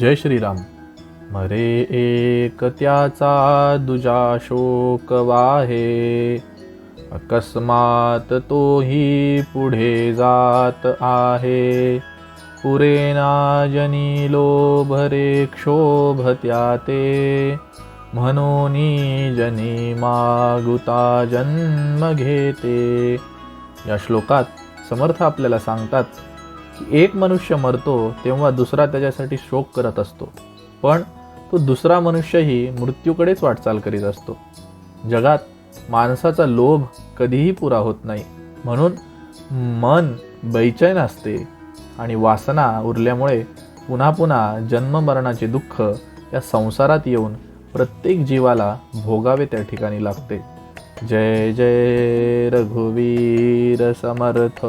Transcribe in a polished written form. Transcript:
जय श्रीराम. मरे एक त्याचा दुजा शोक वाहे, अकस्मात तोही पुढे जात आहे. पुरेना जनी लोभ रे क्षोभ त्याते, म्हणूनी जनी मागुता जन्म घेते. या श्लोकात समर्थ आपल्याला सांगतात की एक मनुष्य मरतो तेव्हा दुसरा त्याच्यासाठी शोक करत असतो, पण तो दुसरा मनुष्यही मृत्यूकडेच वाटचाल करीत असतो. जगात माणसाचा लोभ कधीही पुरा होत नाही, म्हणून मन बैचैन असते आणि वासना उरल्यामुळे पुन्हा पुन्हा जन्ममरणाचे दुःख या संसारात येऊन प्रत्येक जीवाला भोगावे त्या ठिकाणी लागते. जय जय रघुवीर समर्थ.